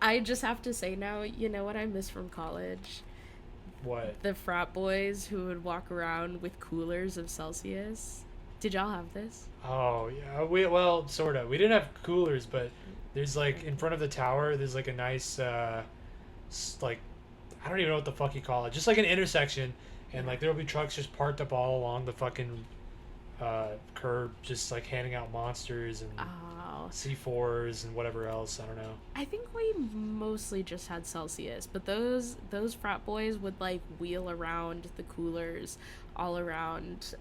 I just have to say now, you know what I miss from college? What? The frat boys who would walk around with coolers of Celsius. Did y'all have this? Oh yeah, well sort of. We didn't have coolers, but there's like in front of the tower. There's like a nice like I don't even know what the fuck you call it. Just like an intersection, and Yeah. like there'll be trucks just parked up all along the fucking curb, just like handing out monsters and Oh, C4s and whatever else. I don't know. I think we mostly just had Celsius, but those frat boys would like wheel around the coolers all around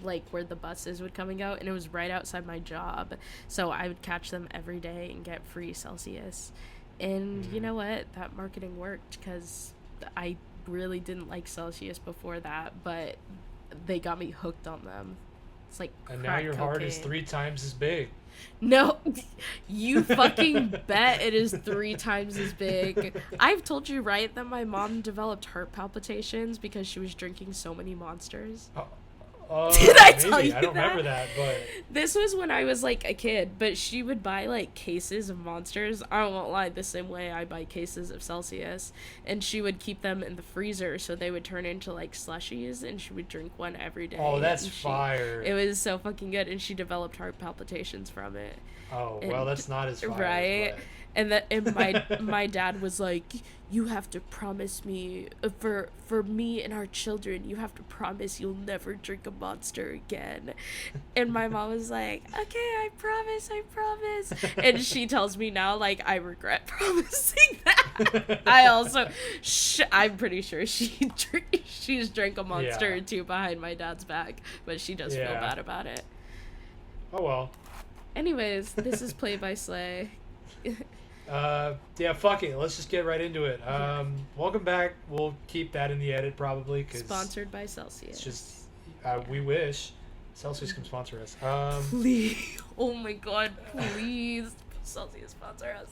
like where the buses would come and go, and it was right outside my job. So I would catch them every day and get free Celsius. And you Mm. know what? That marketing worked cuz I really didn't like Celsius before that, but they got me hooked on them. It's like And now crack your heart is cocaine. 3 times as big. No, you fucking bet it is 3 times as big. I've told you, right, that my mom developed heart palpitations because she was drinking so many monsters. Did I tell Maybe you I don't that? remember that, but This was when I was like a kid, but she would buy like cases of monsters. I won't lie, the same way I buy cases of Celsius. And she would keep them in the freezer so they would turn into like slushies, and she would drink one every day. oh, that's and fire. It was so fucking good, and she developed heart palpitations from it. Oh, well, And that's not as fire. right, But... and my dad was like, you have to promise me, for me and our children, you have to promise you'll never drink a monster again. And my mom was like, okay, I promise. And she tells me now, like, I regret promising that. I also I'm pretty sure she's drank a monster Yeah. or two behind my dad's back, but she does feel Yeah. bad about it. Oh well. Anyways, this is Play by Slay. Yeah, fuck it. Let's just get right into it. Welcome back. We'll keep that in the edit probably because Sponsored by Celsius. it's just we wish Celsius can sponsor us. Please. Oh my god, please. Celsius sponsor us.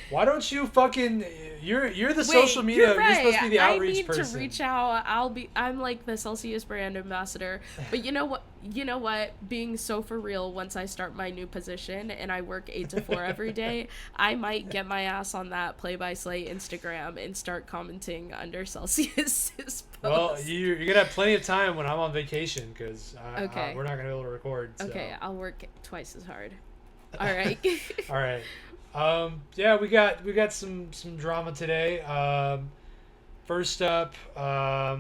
Why don't you fucking you're the social media. You're right. You're supposed to be the outreach I need person. to reach out. I'm like the Celsius brand ambassador. But you know what? Being so for real, once I start my new position and I work 8 to 4 every day, I might get my ass on that Play by Slay Instagram and start commenting under Celsius's posts. Well, you're gonna have plenty of time when I'm on vacation because Okay. we're not gonna be able to record. So. Okay, I'll work twice as hard. All right. All right. Yeah, we got some drama today. First up, I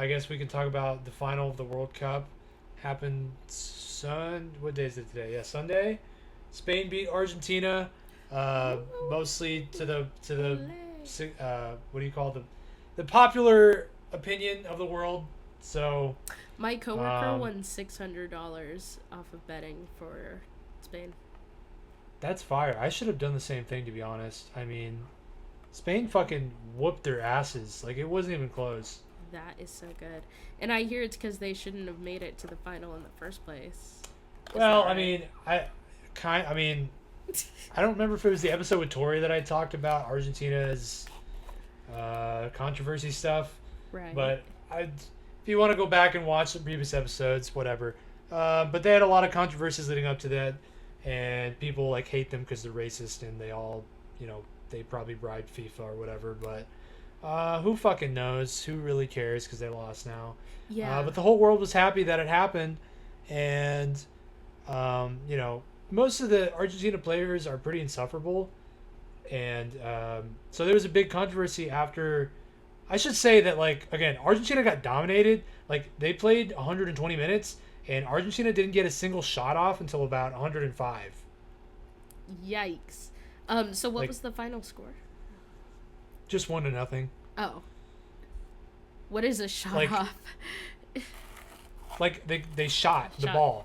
guess we can talk about the final of the World Cup. Happened what day is it today? Yeah, Sunday. Spain beat Argentina. Mostly to the what do you call the popular opinion of the world. So My coworker won $600 off of betting for Spain. that's fire. I should have done the same thing, to be honest. I mean, Spain fucking whooped their asses. Like, it wasn't even close. That is so good. And I hear it's because they shouldn't have made it to the final in the first place. Is Well, that I right? mean, I don't remember if it was the episode with Tori that I talked about Argentina's controversy stuff. Right. But if you want to go back and watch the previous episodes, whatever. But they had a lot of controversies leading up to that, and people like hate them because they're racist, and they all, they probably bribed FIFA or whatever. But who fucking knows? Who really cares? Because they lost now. Yeah. But the whole world was happy that it happened, and most of the Argentina players are pretty insufferable, and so there was a big controversy after. I should say that, like, again, Argentina got dominated. Like, they played 120 minutes, and Argentina didn't get a single shot off until about 105. Yikes. So what Like- was the final score? Just 1-0. Oh. What is a shot Like, off? Like, they shot the Shot. ball.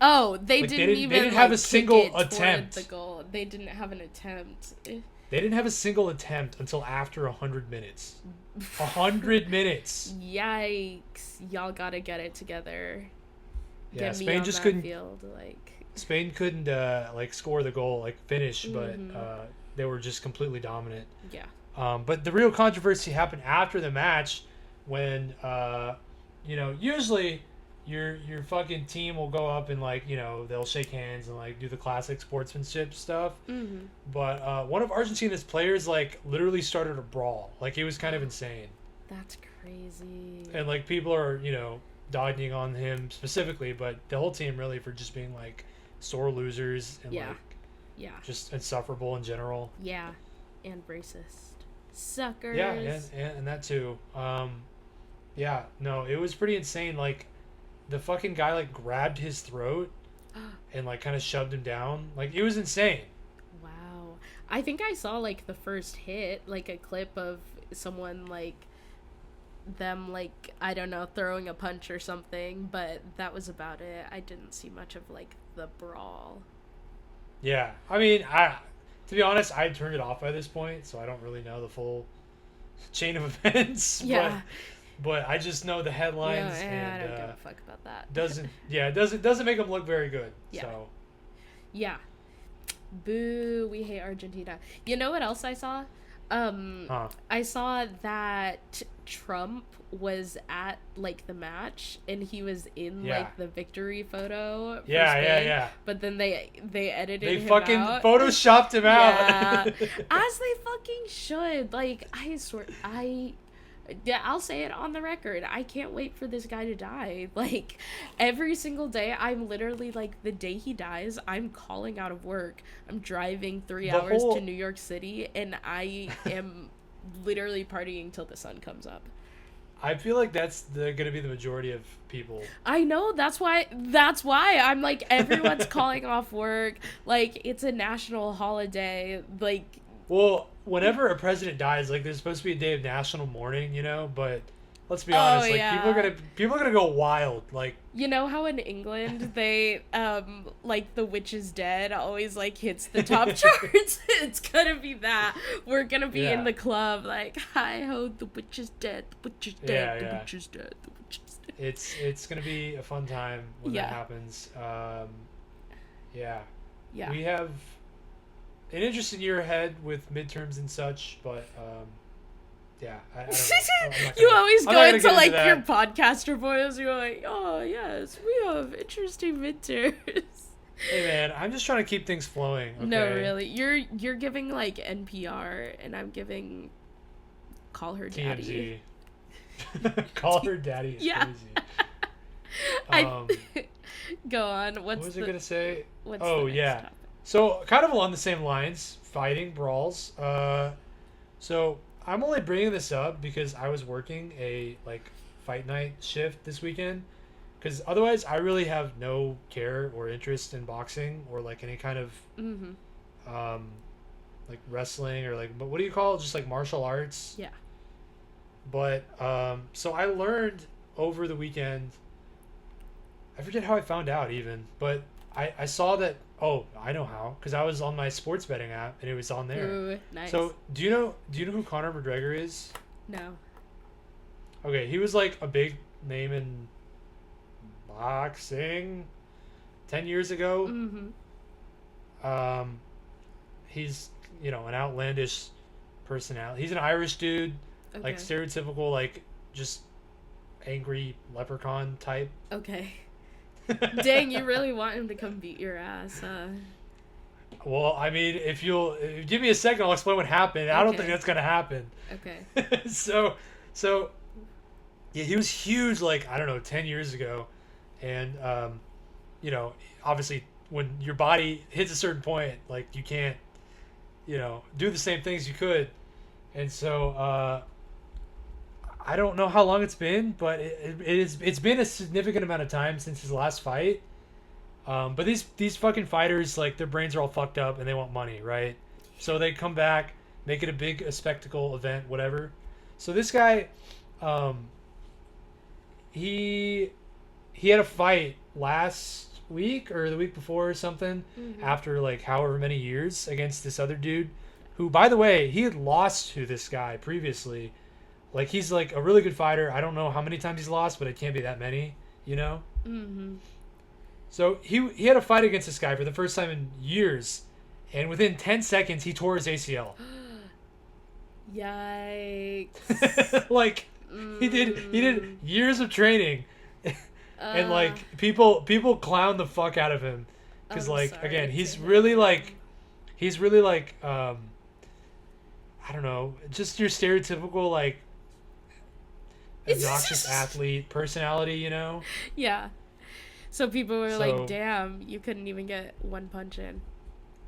Oh, they Like, didn't even they didn't have a kick single it toward attempt. the goal. They didn't have an attempt. They didn't have a single attempt until after 100 minutes. 100 minutes. Yikes. Y'all gotta get it together. Yeah, Get me Spain on just that couldn't. field, like. Spain couldn't score the goal, like finish, but Mhm. they were just completely dominant. Yeah. But the real controversy happened after the match when, usually your fucking team will go up and like, you know, they'll shake hands and like do the classic sportsmanship stuff. Mm-hmm. But one of Argentina's players like literally started a brawl. Like it was kind of insane. That's crazy. And like people are, you know, dodging on him specifically, but the whole team really for just being like sore losers and like just insufferable in general. Yeah, and racist suckers. Yeah, and that too. Yeah, no, it was pretty insane. Like the fucking guy like grabbed his throat and like kind of shoved him down. Like it was insane. Wow. I think I saw like the first hit, like a clip of someone like them like, I don't know, throwing a punch or something, but that was about it. I didn't see much of like the brawl. Yeah. I mean, to be honest, I turned it off by this point, so I don't really know the full chain of events. Yeah. But I just know the headlines, and I don't give a fuck about that. It doesn't make them look very good. Yeah. So. Yeah. Boo, we hate Argentina. You know what else I saw? I saw that Trump was at like the match and he was in like the victory photo for Spain, but then they edited him fucking out. photoshopped him out. As they fucking should. Like, I swear, I'll say it on the record. I can't wait for this guy to die. Like, every single day, I'm literally, like, the day he dies, I'm calling out of work. I'm driving 3 hours to New York City, and I am literally partying till the sun comes up. I feel like that's gonna be the majority of people. I know, that's why I'm like, everyone's calling off work. Like, it's a national holiday. Like... Well, whenever a president dies, like there's supposed to be a day of national mourning, you know, but let's be honest, like people are gonna go wild. Like, you know how in England they like The Witch is Dead always like hits the top charts? It's gonna be that. We're gonna be in the club like, hi ho, the witch is dead, the witch is dead, the witch is dead, the witch is dead. It's gonna be a fun time when that happens. We have an interesting year ahead with midterms and such, but I don't know. You always go into like your podcaster voice. You're like, oh yes, we have interesting midterms. Hey man, I'm just trying to keep things flowing. Okay? No, really, you're giving like NPR, and I'm giving Call Her Daddy. TMZ. Call Her Daddy is crazy. Go on. What was I gonna say? What's the next topic? So, kind of along the same lines, fighting, brawls. So, I'm only bringing this up because I was working a, like, fight night shift this weekend. Because otherwise, I really have no care or interest in boxing or, like, any kind of, like, wrestling or, like, but what do you call it? Just, like, martial arts? Yeah. But, so I learned over the weekend, I forget how I found out even, but I saw that. Oh, I know how, because I was on my sports betting app and it was on there. Ooh, nice. So do you know who Conor McGregor is? No. Okay, he was like a big name in boxing 10 years ago. Mm-hmm. He's, you know, an outlandish personality. He's an Irish dude, like stereotypical, like just angry leprechaun type. Okay. Dang, you really want him to come beat your ass, huh? Well, I mean, if you'll give me a second, I'll explain what happened. I don't think that's gonna happen. Okay. So, yeah, he was huge, like, I don't know, 10 years ago, and you know, obviously, when your body hits a certain point, like, you can't, you know, do the same things you could, and so I don't know how long it's been, but it's been a significant amount of time since his last fight. But these fucking fighters, like, their brains are all fucked up and they want money, right? So they come back, make it a spectacle event, whatever. So this guy, he had a fight last week or the week before or something, after like however many years, against this other dude, who, by the way, he had lost to this guy previously. Like, he's, like, a really good fighter. I don't know how many times he's lost, but it can't be that many, you know? Mm-hmm. So, he had a fight against this guy for the first time in years, and within 10 seconds, he tore his ACL. Yikes. Like, he did years of training, and like people clown the fuck out of him because I'm like sorry again to he's hear really that. like he's really like I don't know, just your stereotypical like obnoxious athlete personality, you know? Yeah. So people were like, So "Damn, you couldn't even get one punch in."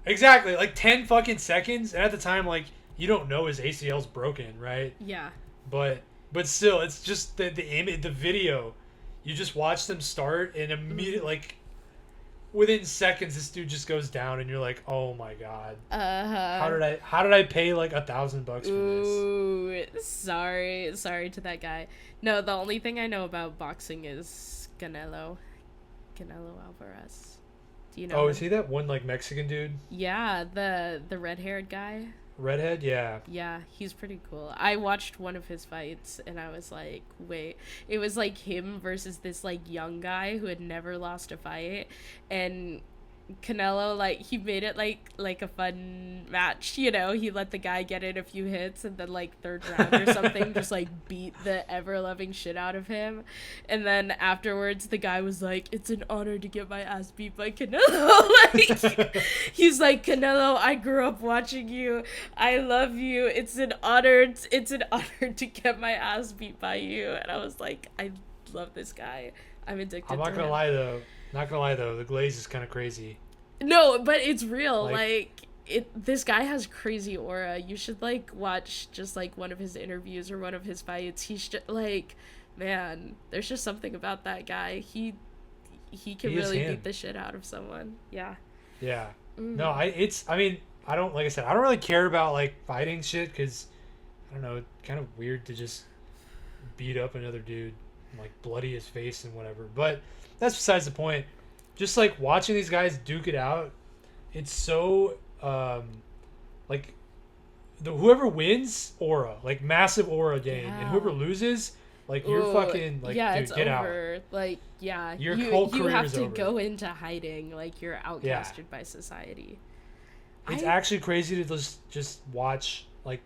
exactly, like 10 fucking seconds, and at the time like you don't know his ACL's broken, right? Yeah. But still, it's just the image, the video. You just watch them start, and immediately, like within seconds, this dude just goes down, and you're like, oh my god, Uh-huh. how did I pay like $1,000 for this? Ooh, sorry to that guy. No, the only thing I know about boxing is Canelo Alvarez. Do you know Oh, him? is he that one like Mexican dude, Yeah, the red-haired guy. redhead? Yeah. Yeah, he's pretty cool. I watched one of his fights and I was like, wait. It was like him versus this like young guy who had never lost a fight, and Canelo, like, he made it like a fun match, you know. He let the guy get in a few hits, and then like third round or something just like beat the ever loving shit out of him. And then afterwards the guy was like, "It's an honor to get my ass beat by Canelo." Like, he's like, "Canelo, I grew up watching you. I love you. It's an honor to get my ass beat by you." And I was like, I love this guy. I'm addicted I'm to not gonna him. lie though. Not gonna lie though, the glaze is kind of crazy. No, but it's real. Like, Like, this guy has crazy aura. You should like watch just like one of his interviews or one of his fights. He's just like, man, there's just something about that guy. He can he is really him. beat the shit out of someone. Yeah. Yeah. Mm. No, I mean, I don't, like I said, I don't really care about like fighting shit because I don't know, it's kind of weird to just beat up another dude and like bloody his face and whatever. But that's besides the point. Just like watching these guys duke it out, it's so like the whoever wins aura, like massive aura gain, and Yeah. whoever loses, like you're Ooh, fucking like yeah, dude, it's get out. over. Like, yeah, Your you whole you career have is to over. go into hiding. Like, you're outcasted by society. It's I actually crazy to just watch. Like,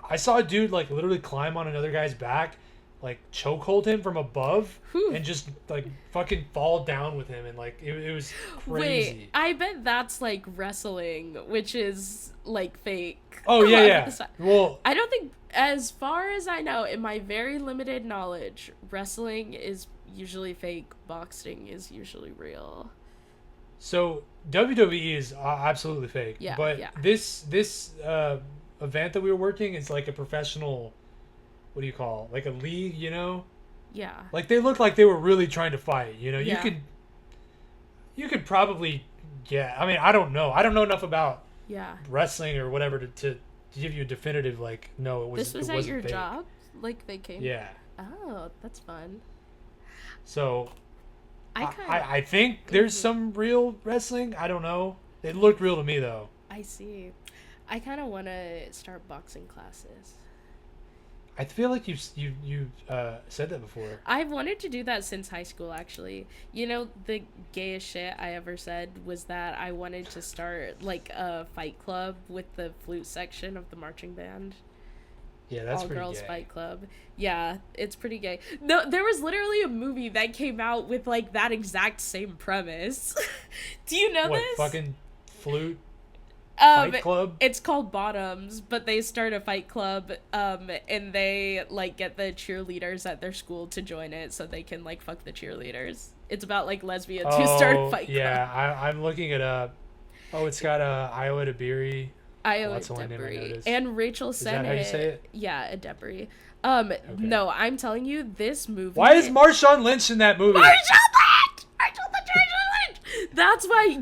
I saw a dude like literally climb on another guy's back, like chokehold him from above, Whew. and just like fucking fall down with him, and like it was crazy. Wait, I bet that's like wrestling, which is like fake. Oh yeah, yeah. Well, I don't think, as far as I know, in my very limited knowledge, wrestling is usually fake, boxing is usually real. so WWE is absolutely fake. Yeah, But yeah. this event that we were working is like a professional. What do you call it? Like a league? You know, Yeah. like they looked like they were really trying to fight. You know, Yeah. you could probably get. I mean, I don't know. I don't know enough about Yeah. wrestling or whatever to give you a definitive like no, This was it at wasn't your fake. job? Like, they came? Yeah. Oh, that's fun. So I kind of... I think there's Mhm. some real wrestling. I don't know. It looked real to me though. I see. I kind of want to start boxing classes. I feel like you said that before. I've wanted to do that since high school, actually. You know, the gayest shit I ever said was that I wanted to start, like, a fight club with the flute section of the marching band. Yeah, that's All pretty girls gay. fight club. Yeah, it's pretty gay. No, there was literally a movie that came out with, like, that exact same premise. Do you know What this? fucking flute fight club? It's called Bottoms, but they start a fight club, and they like get the cheerleaders at their school to join it so they can like fuck the cheerleaders. It's about like lesbians who start a fight yeah, club. I'm looking it up. Oh, it's got Iowa DeBerry. Iowa That's the only name I Debris noticed. and Rachel Is Sennett. that how you say it? Yeah, Debris. No, I'm telling you, this movie. Why is Marshawn Lynch in that movie? Marshawn Lynch? Marshawn Lynch! That's why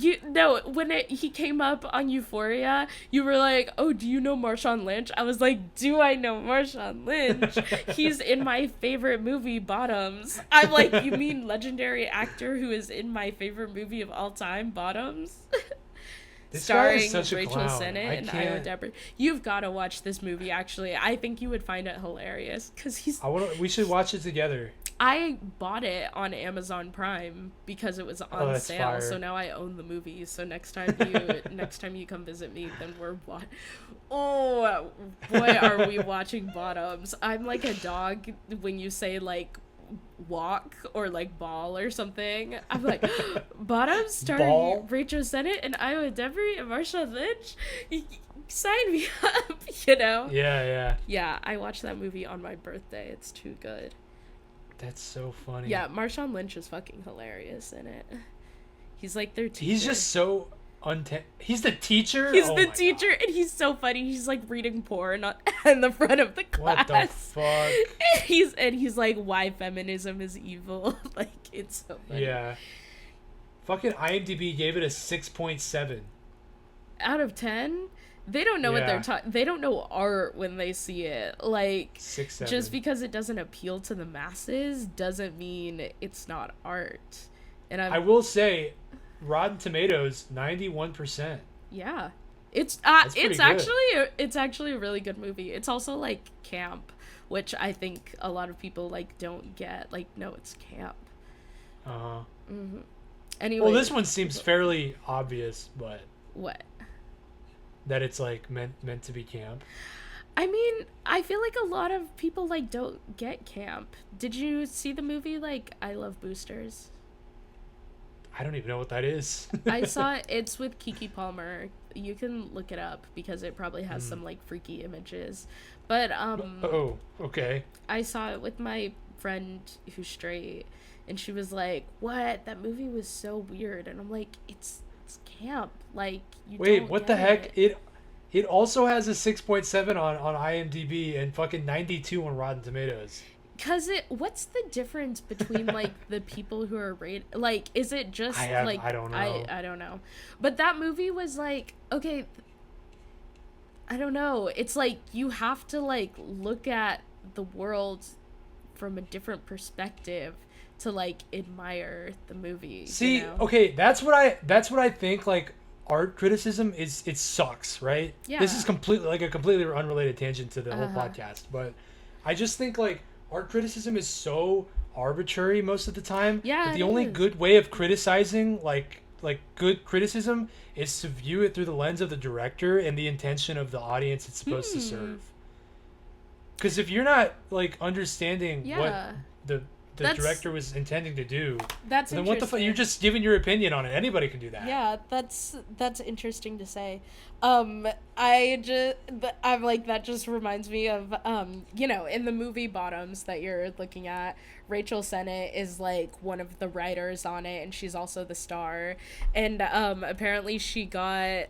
when he came up on Euphoria, you were like, "Oh, do you know Marshawn Lynch?" I was like, "Do I know Marshawn Lynch? He's in my favorite movie, Bottoms." I'm like, "You mean legendary actor who is in my favorite movie of all time, Bottoms?" This guy is Starring such a Rachel clown. Sennett I and can't- Iowa Debris. You've got to watch this movie. Actually, I think you would find it hilarious because We should watch it together. I bought it on Amazon Prime because it was on that's sale. fire. So now I own the movie. So next time you come visit me, then we're Oh boy, are we watching Bottoms? I'm like a dog when you say like walk or like ball or something, I'm like, Bottoms starring Ball? Rachel Sennett and Iowa Devery and Marshawn Lynch. Sign me up, you know? Yeah. Yeah, I watched that movie on my birthday. It's too good. That's so funny. Yeah, Marshawn Lynch is fucking hilarious in it. He's like their teacher. He's just so he's the teacher? He's Oh the my teacher, God. and he's so funny. He's like reading porn in the front of the class. What the fuck? He's like, why feminism is evil. Like, it's so funny. Yeah. Fucking IMDb gave it a 6.7. Out of 10, they don't know what they're Yeah. talking. They don't know art when they see it. Like, 6, 7. just because it doesn't appeal to the masses doesn't mean it's not art. And I will say, Rotten Tomatoes 91%. yeah, it's pretty good. it's actually a really good movie. It's also like camp, which I think a lot of people like don't get. Like, no, it's camp. Anyway, Well, this one seems fairly obvious, but what? that it's like meant to be camp. I mean, I feel like a lot of people like don't get camp. Did you see the movie like I Love Boosters? I don't even know what that is. I saw it. It's with Keke Palmer. You can look it up because it probably has some like freaky images. But Oh, okay. I saw it with my friend who's straight, and she was like, "What? That movie was so weird." And I'm like, "It's camp. Like, you Wait, don't what the get heck? It also has a 6.7 on IMDb and fucking 92 on Rotten Tomatoes. What's the difference between like the people who are rated? Like, is it just like I don't know. I don't know. But that movie was like, okay, I don't know. It's like you have to like look at the world from a different perspective to like admire the movie. See, you know? okay, that's what I think. Like, art criticism is, it sucks, right? Yeah. This is completely unrelated tangent to the whole podcast, but I just think like art criticism is so arbitrary most of the time. Yeah, that the it only is. good way of criticizing like good criticism is to view it through the lens of the director and the intention of the audience it's supposed to serve. Because if you're not like understanding what the director was intending to do, That's then what the fuck? You're just giving your opinion on it. Anybody can do that. Yeah, that's interesting to say. I'm like, that just reminds me of you know, in the movie Bottoms that you're looking at, Rachel Sennett is like one of the writers on it, and she's also the star. And apparently she got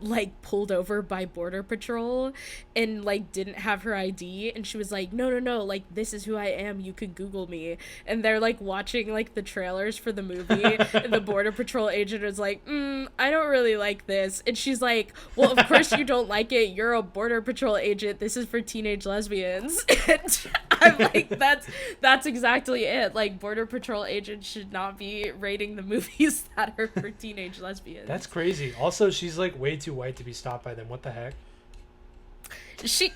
like pulled over by Border Patrol and like didn't have her ID, and she was like, no, like, this is who I am, you can Google me. And they're like watching like the trailers for the movie, and the Border Patrol agent is like, I don't really like this. And she's like, well, of course you don't like it, you're a Border Patrol agent, this is for teenage lesbians. And I'm like, that's exactly it. Like, Border Patrol agents should not be rating the movies that are for teenage lesbians. That's crazy. Also, she's like way too white to be stopped by them. What the heck? She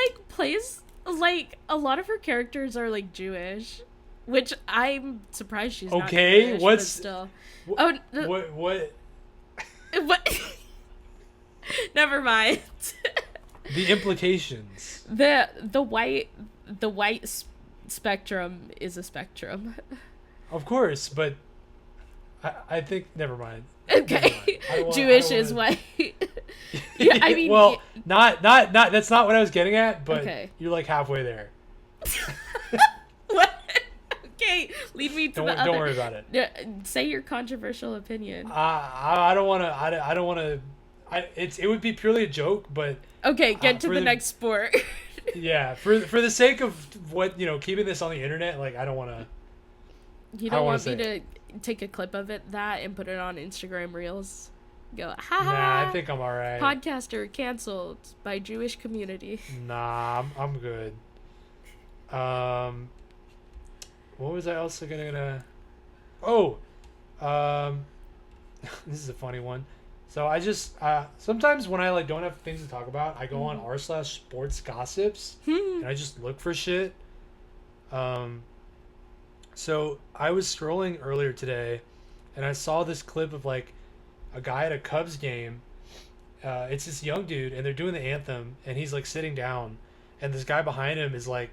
like plays, like, a lot of her characters are like Jewish, which I'm surprised she's not Jewish, but still. What? What? Never mind. The implications. The white spectrum is a spectrum. Of course, but I think never mind. Okay, Jewish is white. Yeah, I mean, well, not. That's not what I was getting at. But okay. You're like halfway there. What? Okay, lead me to the other. Don't worry about it. Say your controversial opinion. I don't want to. I don't want to. It would be purely a joke, but okay, get to the next sport. Yeah, for the sake of what, keeping this on the internet, like, I don't want to. You don't want me to take a clip of that and put it on Instagram Reels? Go, haha. Nah, I think I'm alright. Podcaster canceled by Jewish community. Nah, I'm good. What was I also gonna? Oh, this is a funny one. So I just sometimes when I like don't have things to talk about, I go on r/sports gossips and I just look for shit. So I was scrolling earlier today, and I saw this clip of like a guy at a Cubs game. It's this young dude, and they're doing the anthem, and he's like sitting down, and this guy behind him is like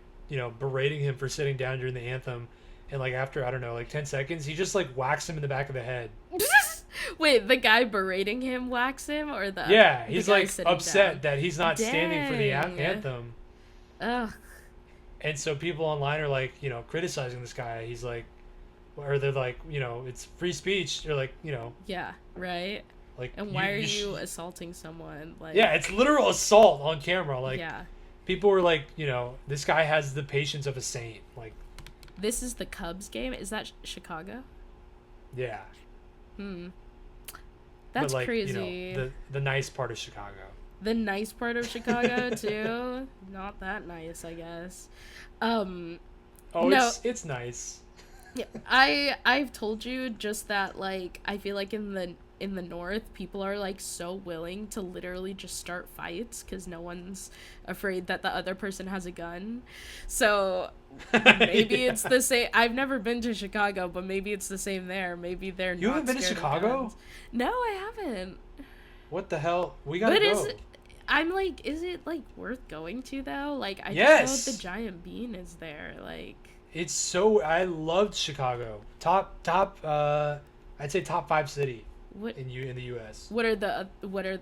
berating him for sitting down during the anthem, and like after I don't know like 10 seconds, he just like whacks him in the back of the head. Wait, the guy berating him whacks him, or yeah, he's the guy like upset down? That he's not standing for the anthem. Ugh. And so people online are like, criticizing this guy. He's like, or they're like, it's free speech. They're like, Yeah, right. like, and why are you assaulting someone? Like, yeah, it's literal assault on camera. Like, yeah. People were like, this guy has the patience of a saint. Like, this is the Cubs game. Is that Chicago? Yeah. That's but like, crazy. The nice part of Chicago. The nice part of Chicago too. Not that nice, I guess. No. It's nice. Yeah, I've told you just that, like, I feel like in the north, people are like so willing to literally just start fights because no one's afraid that the other person has a gun. So maybe Yeah. it's the same. I've never been to Chicago, but maybe it's the same there. Maybe they're You not haven't been to scared of Chicago? guns. No, I haven't. What the hell? We gotta go. I'm like, is it like worth going to though? Like, I Yes. just know the giant bean is there. Like, I loved Chicago. Top I'd say top 5 city what in the US. what are the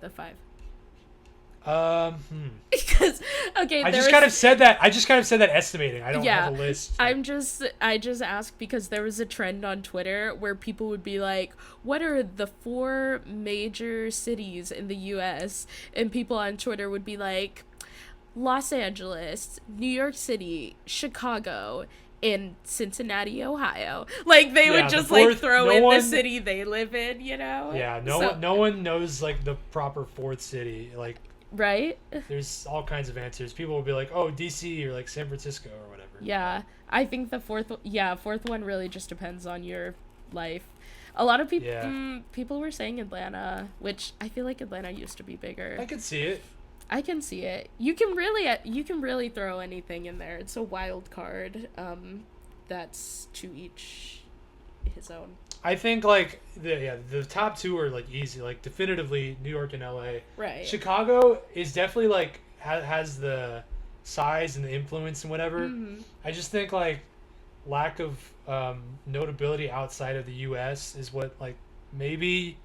5? Because okay, I just kind of said that estimating. I don't Yeah, have a list. I just asked because there was a trend on Twitter where people would be like, what are the 4 major cities in the US? And people on Twitter would be like, Los Angeles, New York City, Chicago, and Cincinnati, Ohio. Like, they would just like throw in the city they live in, Yeah, no one knows like the proper 4th city. Like, right? there's all kinds of answers. People will be like, "Oh, DC," or like San Francisco or whatever. Yeah, I think the fourth one really just depends on your life. A lot of people people were saying Atlanta, which I feel like Atlanta used to be bigger. I could see it. I can see it. You can really throw anything in there. It's a wild card. That's to each his own. I think like the top 2 are like easy, like definitively New York and LA. Right. Chicago is definitely like has the size and the influence and whatever. Mm-hmm. I just think like lack of notability outside of the US is what like maybe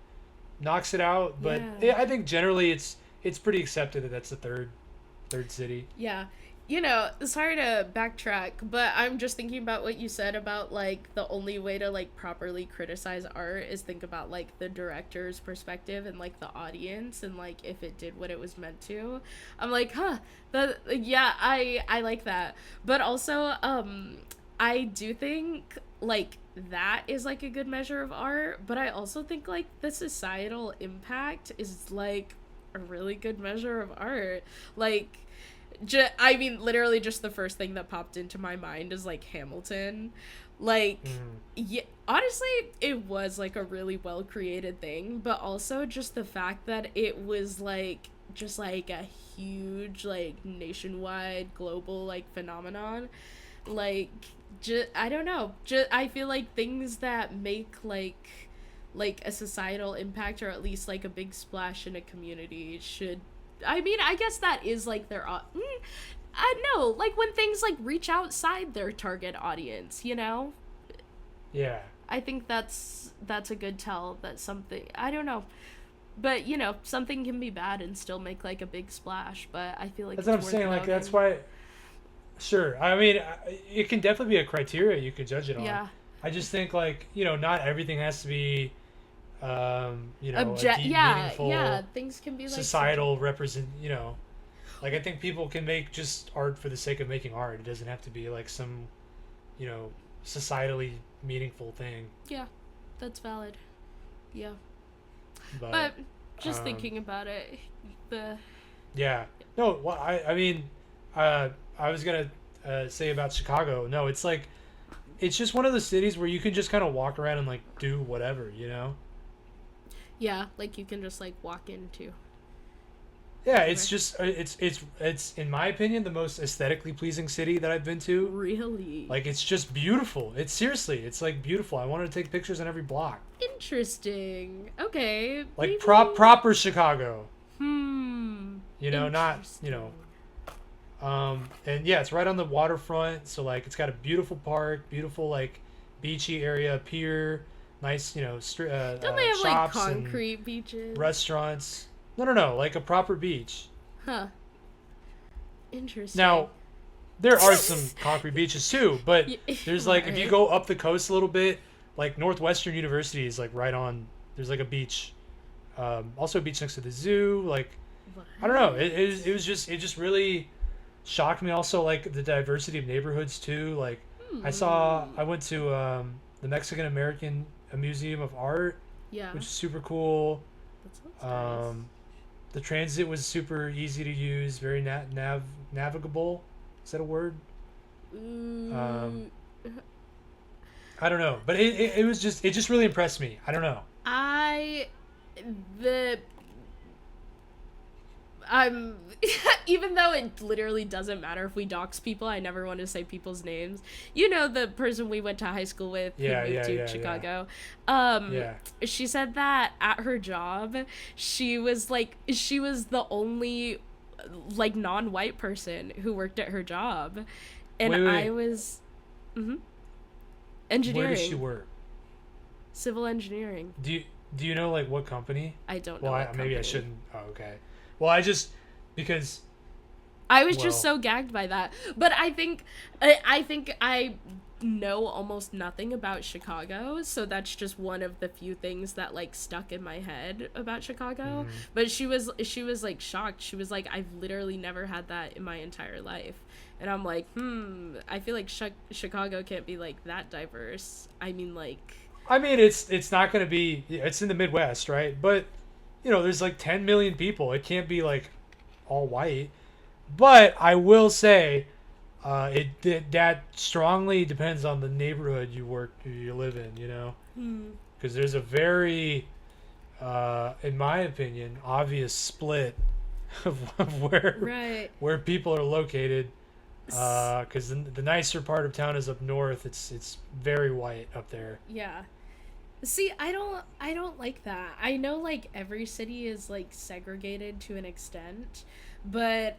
knocks it out, but I think generally it's pretty accepted that that's the third city. Yeah. Sorry to backtrack, but I'm just thinking about what you said about, like, the only way to, like, properly criticize art is think about, like, the director's perspective and, like, the audience and, like, if it did what it was meant to. I'm like, I like that. But also, I do think, like, that is, like, a good measure of art, but I also think, like, the societal impact is, like, a really good measure of art. Like, literally just the first thing that popped into my mind is, like, Hamilton. Like, yeah, honestly, it was, like, a really well-created thing, but also just the fact that it was, like, just, like, a huge, like, nationwide, global, like, phenomenon. Like, I don't know. I feel like things that make, like a societal impact or at least, like, a big splash in a community should... I guess that is, like, their... I know, like, when things, like, reach outside their target audience, Yeah. I think that's a good tell that something... I don't know. But, something can be bad and still make, like, a big splash, but I feel like that's what I'm saying, like, that's why... Sure. I mean, it can definitely be a criteria you could judge it on. Yeah. I just think, like, not everything has to be... a deep, meaningful, things can be like societal like I think people can make just art for the sake of making art. It doesn't have to be like some societally meaningful thing. Yeah, that's valid. Yeah, but just thinking about it, I mean I was gonna say about Chicago, no, it's like it's just one of the cities where you can just kind of walk around and like do whatever, Yeah, like you can just like walk into. Yeah, it's just it's in my opinion the most aesthetically pleasing city that I've been to. Really? Like it's just beautiful. It's like beautiful. I wanted to take pictures on every block. Interesting. Okay. Like maybe... proper Chicago. Not. And yeah, it's right on the waterfront. So like, it's got a beautiful park, beautiful like beachy area, pier, nice Don't they have like shops concrete beaches? and restaurants. No, like a proper beach. Huh. Interesting. Now, there are some concrete beaches too, but there's like if you Right. go up the coast a little bit, like Northwestern University is like right on. There's like a beach, also a beach next to the zoo. Like I don't know, it just really shocked me. Also like the diversity of neighborhoods too. Like I went to the Mexican American Museum of Art, Yeah. which is super cool. That sounds Um, the transit was super easy to use, very navigable. Is that a word? nice. I don't know, but it was just it just really impressed me. I don't know. I the I'm even though it literally doesn't matter if we dox people, I never want to say people's names. You know the person we went to high school with Yeah, who moved to yeah. Chicago. Yeah. She said that at her job, she was the only like non-white person who worked at her job. And Wait. I was engineering. Where does she work? Civil engineering. Do you know like what company? I don't know. Well, what maybe I company. shouldn't. Oh, okay. Well, I just because I was just well- so gagged by that. But I think I know almost nothing about Chicago, so that's just one of the few things that like stuck in my head about Chicago. But she was like shocked. She was like, I've literally never had that in my entire life. And I'm like, I feel like Chicago can't be like that diverse. I mean, like, I mean it's not going to be. It's in the Midwest, right? But there's like 10 million people. It can't be like all white. But I will say, that strongly depends on the neighborhood you live in. Because there's a very, in my opinion, obvious split of right. where people are located. Because the nicer part of town is up north. It's very white up there. Yeah. See, I don't like that. I know like every city is like segregated to an extent, but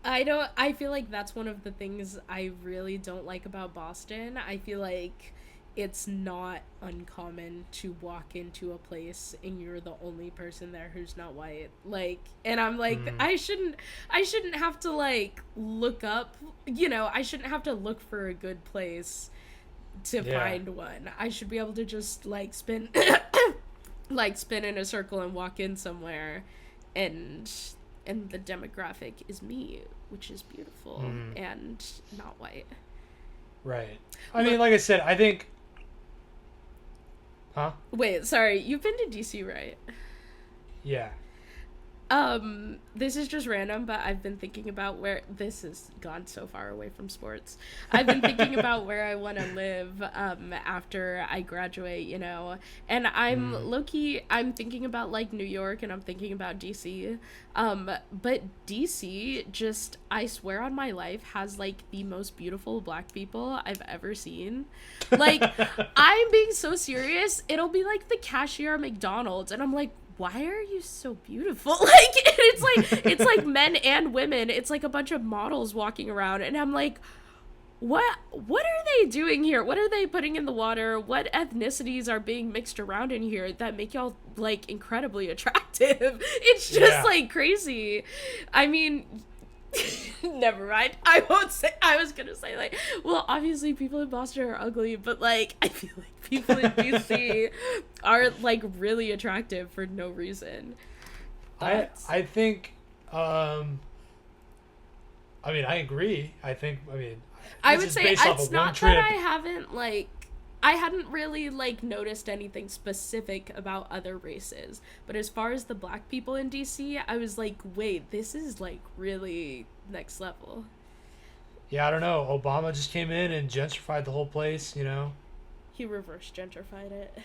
I feel like that's one of the things I really don't like about Boston. I feel like it's not uncommon to walk into a place and you're the only person there who's not white. Like, and I'm like, I shouldn't have to like look up, I shouldn't have to look for a good place to find one. I should be able to just like spin spin in a circle and walk in somewhere, and the demographic is me, which is beautiful and not white. Right. I mean, like I said, I think. Huh? Wait, sorry, you've been to DC, right? Yeah. This is just random, but I've been thinking about where this has gone so far away from sports. I've been thinking about where I want to live after I graduate, and I'm low-key, I'm thinking about like New York and I'm thinking about DC. But DC just, I swear on my life, has like the most beautiful black people I've ever seen. Like, I'm being so serious. It'll be like the cashier at McDonald's and I'm like, why are you so beautiful? Like, it's like men and women. It's like a bunch of models walking around and I'm like, what are they doing here? What are they putting in the water? What ethnicities are being mixed around in here that make y'all like incredibly attractive? It's just like crazy. I mean, never mind. I won't say. I was gonna say like, well, obviously people in Boston are ugly, but like I feel like people in DC are like really attractive for no reason. I think. I mean, I agree. I this would is say based off it's of not one trip. that I hadn't really like noticed anything specific about other races, but as far as the black people in DC, I was like, wait, this is like really next level. Yeah, I don't know. Obama just came in and gentrified the whole place. He reverse gentrified it.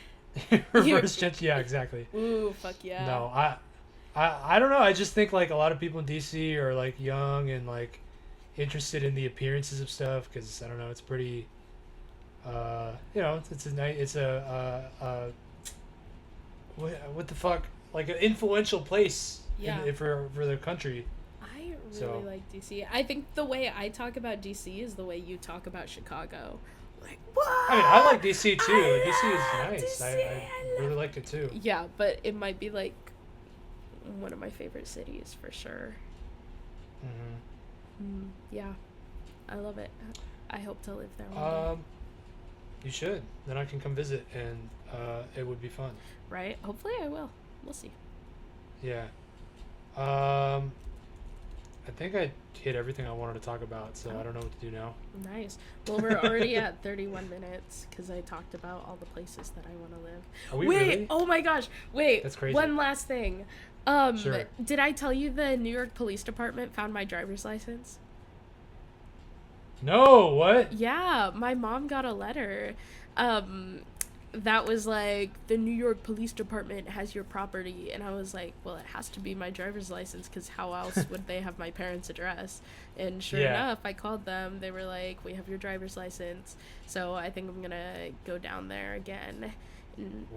Yeah, exactly. Ooh, fuck yeah. No, I don't know. I just think like a lot of people in DC are like young and like interested in the appearances of stuff because I don't know. It's pretty. It's what the fuck, like an influential place Yeah. for the country. I really So like DC. I think the way I talk about DC is the way you talk about Chicago. Like, what? I mean, I like DC too. DC is nice. DC, I I really love like it too. Yeah, but it might be like one of my favorite cities for sure. Yeah, I love it. I hope to live there one day. You should. Then I can come visit, and it would be fun. Right? Hopefully I will. We'll see. Yeah. I think I hit everything I wanted to talk about, so I don't know what to do now. Nice. Well, we're already at 31 minutes because I talked about all the places that I want to live. Are we Wait, really? oh my gosh. Wait. That's crazy. One last thing. Sure. Did I tell you the New York Police Department found my driver's license? No, what? Yeah, my mom got a letter. That was like, the New York Police Department has your property, and I was like, well, it has to be my driver's license because how else would they have my parents' address? And sure enough, I called them. They were like, we have your driver's license. So I think I'm gonna go down there again and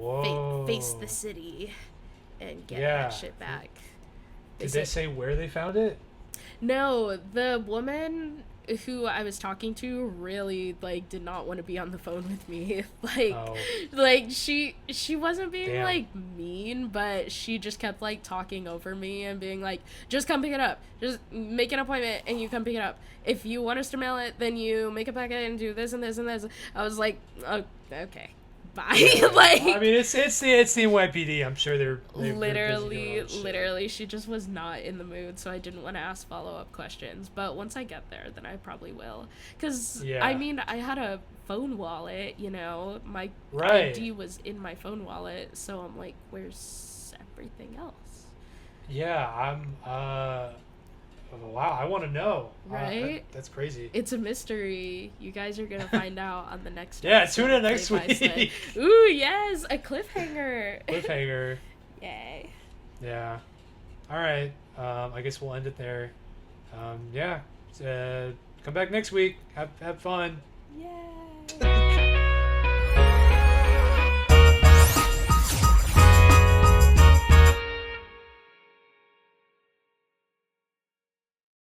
face the city and get that shit back. Did they say where they found it? No, the woman who I was talking to really like did not want to be on the phone with me. Like she wasn't being like mean, but she just kept like talking over me and being like, just come pick it up, just make an appointment and you come pick it up. If you want us to mail it, then you make a packet and do this and this and this. I was like, oh, okay, bye. Like, I mean, it's the NYPD. I'm sure they're literally she just was not in the mood, so I didn't want to ask follow-up questions. But once I get there, then I probably will, because I mean, I had a phone wallet, you know, my ID was in my phone wallet, so I'm like, where's everything else? Wow, I want to know. Right? That's crazy. It's a mystery. You guys are going to find out on the next tune in next week. Ooh, yes, a cliffhanger. Yay. Yeah. All right. I guess we'll end it there. Come back next week. Have fun. Yeah.